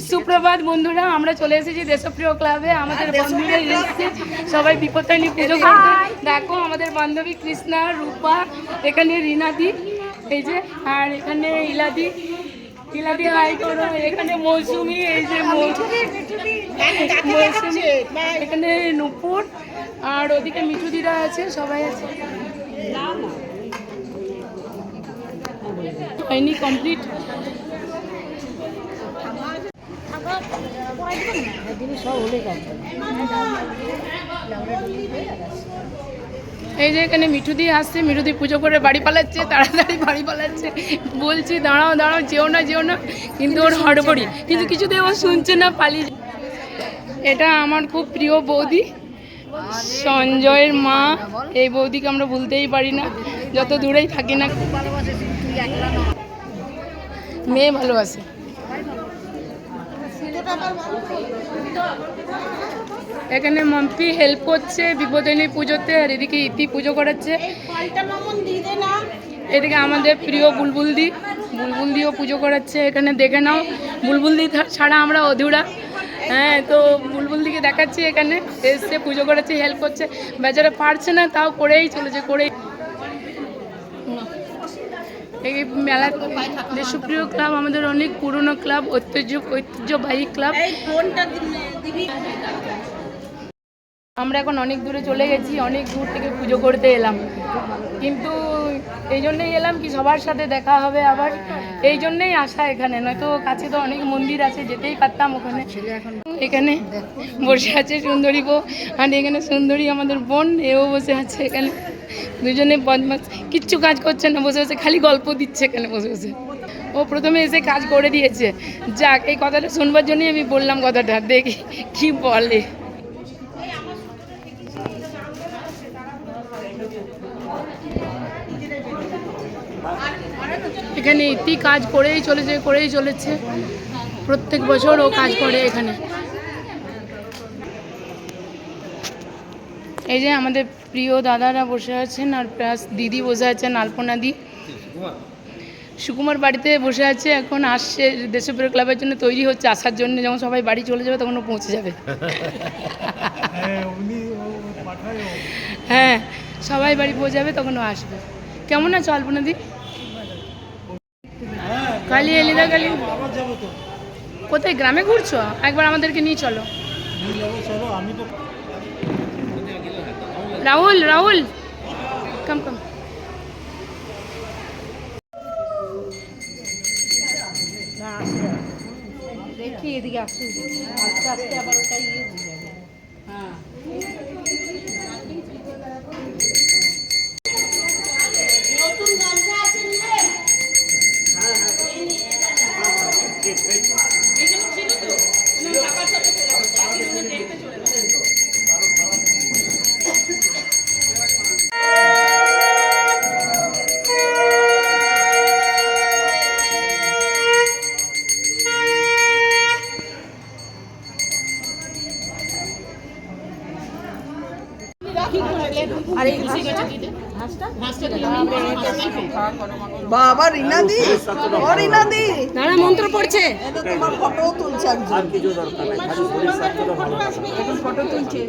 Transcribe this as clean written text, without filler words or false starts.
সুপ্রভাত বন্ধুরা, আমরা চলে এসেছি দেশপ্রিয় ক্লাবে। আমাদের বন্ধুরা এসেছে সবাই বিপত্তারিণী পুজো করতে। দেখো আমাদের বান্ধবী কৃষ্ণা, রূপা, এখানে রিনাদি, এই যে, আর এখানে ইলাদি হাই করো, এখানে মৌসুমি, এই যে মৌসুমি, এখানে নুপুর, আর ওদিকে মিঠুদিরা আছে, সবাই আছে। হয়নি কমপ্লিট। এই যে এখানে মিঠুদি আসছে, মিঠুদি পুজো করে বাড়ি পালাচ্ছে, তাড়াতাড়ি বাড়ি পালাচ্ছে। বলছি দাঁড়াও দাঁড়াও, যেও না, কিন্তু ওর হড়বড়ি, কিন্তু কিছুতেই ও শুনছে না, পালিয়ে। এটা আমার খুব প্রিয় বৌদি, সঞ্জয়ের মা। এই বৌদিকে আমরা ভুলতেই পারি না, যত দূরেই থাকি না। মেয়ে ভালোবাসে। এখানে মম্পি হেল্প করছে বিপদারিণী পুজোতে, আর এদিকে ইতি পুজো করাচ্ছে। এদিকে আমাদের প্রিয় বুলবুলদিও পুজো করাচ্ছে। এখানে দেখে নাও, বুলবুলদি ছাড়া আমরা অধুরা। হ্যাঁ, তো বুলবুলদিকে দেখাচ্ছি, এখানে এসে পুজো করাচ্ছে, হেল্প করছে। বেচারা পারছে না, তাও করেই চলেছে, এই মেলা দেশপ্রিয় ক্লাব আমাদের অনেক পুরনো ক্লাব, ঐতিহ্যবাহী ক্লাব। আমরা এখন অনেক দূরে চলে গেছি, অনেক দূর থেকে পুজো করতে এলাম, কিন্তু এই জন্যই এলাম কি সবার সাথে দেখা হবে আবার, এই জন্যই আসা এখানে। নয়তো কাছে তো অনেক মন্দির আছে, যেতেই পারতাম ওখানে। এখানে বসে আছে সুন্দরী বউ, আর এখানে সুন্দরী আমাদের বোন, এও বসে আছে এখানে। দুজনে বদমাস, কিচ্ছু কাজ করছে না, বসে বসে খালি গল্প দিচ্ছে এখানে বসে বসে। ও প্রথমে এসে কাজ করে দিয়েছে। যাক, এই কথাটা শুনবার জন্যই আমি বললাম কথাটা, দেখি কি বলে। এখানে ইতি কাজ করেই চলেছে, প্রত্যেক বছর ও কাজ করে এখানে। এই যে আমাদের প্রিয় দাদারা বসে আছেন, আর প্লাস দিদি বসে আছেন, আলপনাদি। সুকুমার বাড়িতে বসে আছে, এখন আসছে দেশপ্রিয় ক্লাবের জন্য, তৈরি হচ্ছে আসার জন্য। যখন সবাই বাড়ি চলে যাবে তখন ও পৌঁছে যাবে। হ্যাঁ, সবাই বাড়ি পৌঁছে যাবে তখন ও আসবে। কেমন আছো আলপনাদি? কালি এলিদা, কালি কোথায়? গ্রামে ঘুরছো? একবার আমাদেরকে নিয়ে চলো। রাহুল কম দেখি এদিকে আসুন, আস্তে আস্তে আবার ওটা ইয়ে হয়ে যাবে। হ্যাঁ, বাবা রিনাদি, ও রিনাদি দাঁড়া, মন্ত্র পড়ছে। তোমার ফটো তুলছে, একজন ফটো তুলছে।